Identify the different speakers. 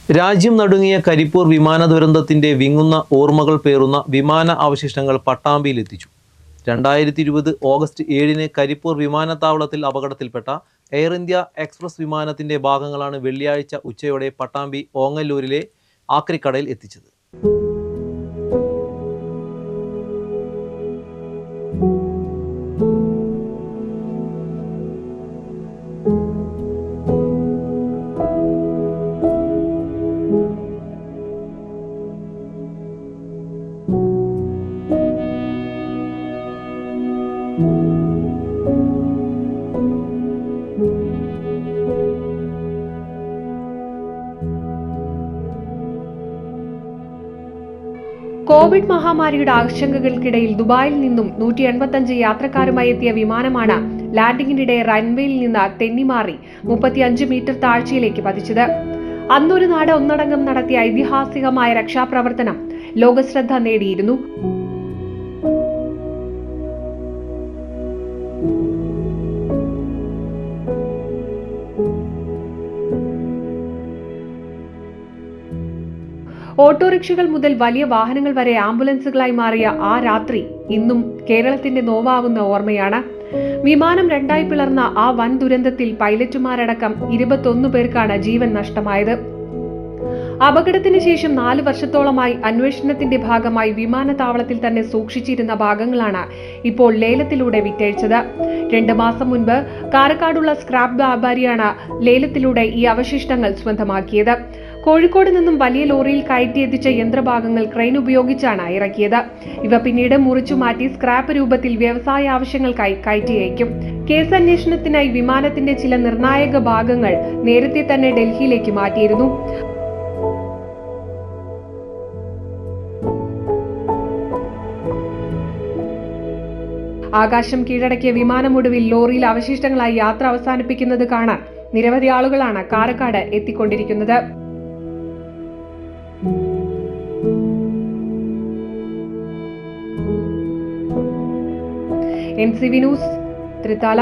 Speaker 1: രാജ്യം നടുങ്ങിയ കരിപ്പൂർ വിമാന ദുരന്തത്തിന്റെ വിങ്ങുന്ന ഓർമ്മകൾ പേറുന്ന വിമാന അവശിഷ്ടങ്ങൾ പട്ടാമ്പിയിലെത്തിച്ചു. 2020 ഓഗസ്റ്റ് 7-ന് കരിപ്പൂർ വിമാനത്താവളത്തിൽ അപകടത്തിൽപ്പെട്ട എയർ ഇന്ത്യ എക്സ്പ്രസ് വിമാനത്തിന്റെ ഭാഗങ്ങളാണ് വെള്ളിയാഴ്ച ഉച്ചയോടെ പട്ടാമ്പി ഓങ്ങല്ലൂരിലെ ആക്രിക്കടയിൽ എത്തിച്ചത്.
Speaker 2: കോവിഡ് മഹാമാരിയുടെ ആശങ്കകൾക്കിടയിൽ ദുബായിൽ നിന്നും 185 യാത്രക്കാരുമായി എത്തിയ വിമാനമാണ് ലാൻഡിംഗിനിടെ റൺവേയിൽ നിന്ന് തെന്നിമാറി 35 മീറ്റർ താഴ്ചയിലേക്ക് പതിച്ചത്. അന്നൊരു നാട് ഒന്നടങ്കം നടത്തിയ ഐതിഹാസികമായ രക്ഷാപ്രവർത്തനം ലോകശ്രദ്ധ നേടിയിരുന്നു. ഓട്ടോറിക്ഷകൾ മുതൽ വലിയ വാഹനങ്ങൾ വരെ ആംബുലൻസുകളായി മാറിയ ആ രാത്രി ഇന്നും കേരളത്തിന്റെ നോവാവുന്ന ഓർമ്മയാണ്. വിമാനം രണ്ടായി പിളർന്ന ആ വൻ ദുരന്തത്തിൽ പൈലറ്റുമാരടക്കം 21 പേർക്കാണ് ജീവൻ നഷ്ടമായത്. അപകടത്തിന് ശേഷം 4 വർഷത്തോളമായി അന്വേഷണത്തിന്റെ ഭാഗമായി വിമാനത്താവളത്തിൽ തന്നെ സൂക്ഷിച്ചിരുന്ന ഭാഗങ്ങളാണ് ഇപ്പോൾ ലേലത്തിലൂടെ വിറ്റഴിച്ചത്. 2 മാസം മുൻപ് കാരക്കാടുള്ള സ്ക്രാപ്പ് വ്യാപാരിയാണ് ലേലത്തിലൂടെ ഈ അവശിഷ്ടങ്ങൾ സ്വന്തമാക്കിയത്. കോഴിക്കോട് നിന്നും വലിയ ലോറിയിൽ കയറ്റിയെത്തിച്ച യന്ത്രഭാഗങ്ങൾ ക്രെയിൻ ഉപയോഗിച്ചാണ് ഇറക്കിയത്. ഇവ പിന്നീട് മുറിച്ചു മാറ്റി സ്ക്രാപ്പ് രൂപത്തിൽ വ്യവസായ ആവശ്യങ്ങൾക്കായി കയറ്റി അയക്കും. കേസ് അന്വേഷണത്തിനായി വിമാനത്തിന്റെ ചില നിർണായക ഭാഗങ്ങൾ നേരത്തെ തന്നെ ഡൽഹിയിലേക്ക് മാറ്റിയിരുന്നു. ആകാശം കീഴടക്കിയ വിമാനമൊടുവിൽ ലോറിയിൽ അവശിഷ്ടങ്ങളായി യാത്ര അവസാനിപ്പിക്കുന്നത് കാണാൻ നിരവധി ആളുകളാണ് കാരക്കാട് എത്തിക്കൊണ്ടിരിക്കുന്നത്. NCV news, Thrithala.